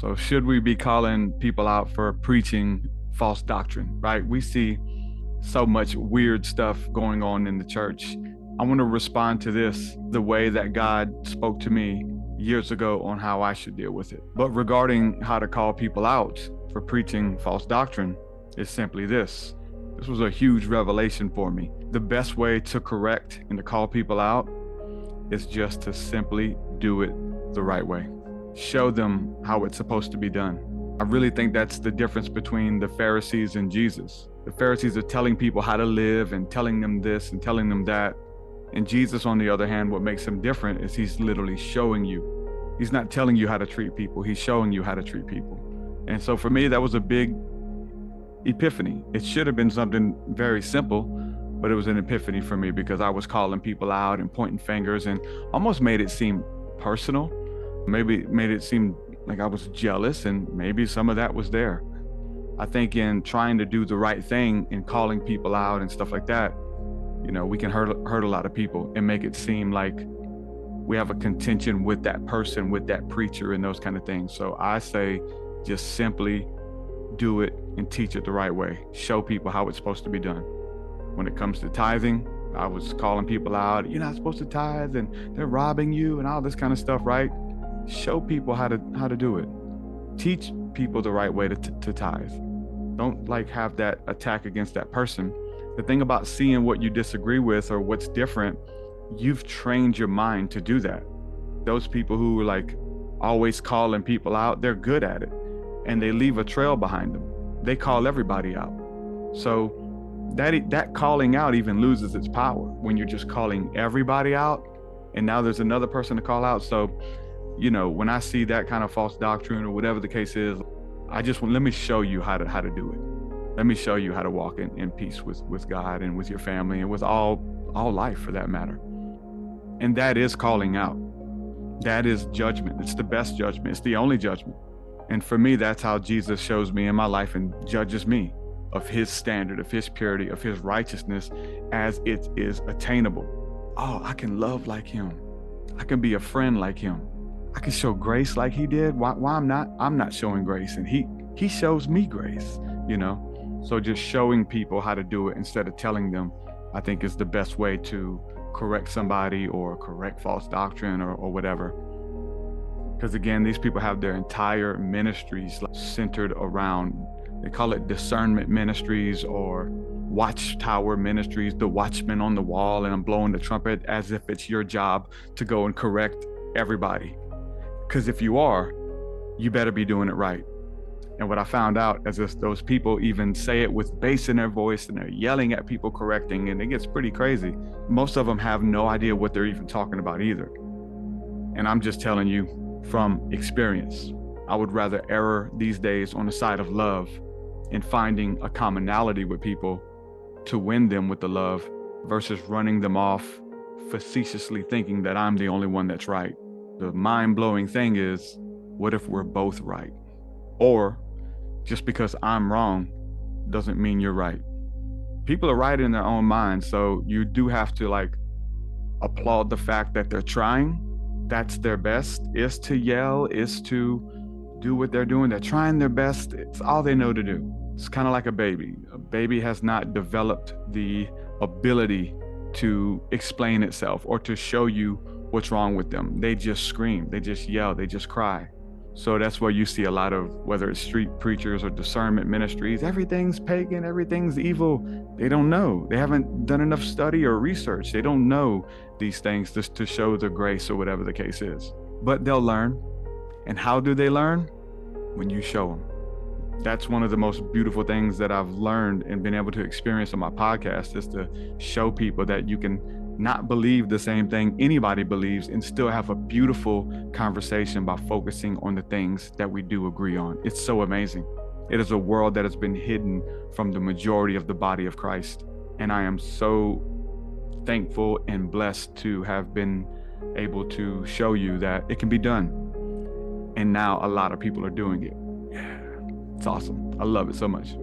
So should we be calling people out for preaching false doctrine, right? We see so much weird stuff going on in the church. I want to respond to this the way that God spoke to me years ago on how I should deal with it. But regarding how to call people out for preaching false doctrine is simply this. This was a huge revelation for me. The best way to correct and to call people out is just to simply do it the right way. Show them how it's supposed to be done. I really think that's the difference between the Pharisees and Jesus. The Pharisees are telling people how to live and telling them this and telling them that. And Jesus, on the other hand, what makes him different is he's literally showing you. He's not telling you how to treat people. He's showing you how to treat people. And so for me, that was a big epiphany. It should have been something very simple, but it was an epiphany for me because I was calling people out and pointing fingers and almost made it seem personal. Maybe made it seem like I was jealous, and maybe some of that was there. I think in trying to do the right thing and calling people out and stuff like that, we can hurt a lot of people and make it seem like we have a contention with that person, with that preacher, and those kind of things. So I say just simply do it and teach it the right way. Show people how it's supposed to be done. When it comes to tithing, I was calling people out, you're not supposed to tithe and they're robbing you and all this kind of stuff, right? Show people how to do it. Teach people the right way to tithe. Don't have that attack against that person. The thing about seeing what you disagree with or what's different, you've trained your mind to do that. Those people who are always calling people out, they're good at it and they leave a trail behind them. They call everybody out. So that calling out even loses its power when you're just calling everybody out and now there's another person to call out. So when I see that kind of false doctrine or whatever the case is, let me show you how to do it. Let me show you how to walk in peace with God and with your family and with all life for that matter. And that is calling out. That is judgment. It's the best judgment. It's the only judgment. And for me, that's how Jesus shows me in my life and judges me of his standard, of his purity, of his righteousness as it is attainable. Oh, I can love like him. I can be a friend like him. I can show grace like he did. Why I'm not showing grace, and he shows me grace, So just showing people how to do it instead of telling them, I think is the best way to correct somebody or correct false doctrine or whatever. Because again, these people have their entire ministries centered around, they call it discernment ministries or watchtower ministries, the watchman on the wall, and I'm blowing the trumpet as if it's your job to go and correct everybody. Because if you are, you better be doing it right. And what I found out is that those people even say it with bass in their voice and they're yelling at people correcting, and it gets pretty crazy. Most of them have no idea what they're even talking about either. And I'm just telling you from experience, I would rather err these days on the side of love and finding a commonality with people to win them with the love versus running them off facetiously thinking that I'm the only one that's right. The mind-blowing thing is, what if we're both right? Or just because I'm wrong doesn't mean you're right. People are right in their own minds, so you do have to applaud the fact that they're trying. That's their best, is to yell, is to do what they're doing. They're trying their best. It's all they know to do. It's kind of like a baby. A baby has not developed the ability to explain itself or to show you what's wrong with them. They just scream, they just yell, they just cry. So that's where you see a lot of, whether it's street preachers or discernment ministries, everything's pagan, everything's evil. They don't know. They haven't done enough study or research. They don't know these things just to show the grace or whatever the case is. But they'll learn. And how do they learn? When you show them. That's one of the most beautiful things that I've learned and been able to experience on my podcast, is to show people that you can not believe the same thing anybody believes and still have a beautiful conversation by focusing on the things that we do agree on. It's so amazing. It is a world that has been hidden from the majority of the body of Christ. And I am so thankful and blessed to have been able to show you that it can be done. And now a lot of people are doing it. Yeah, it's awesome. I love it so much.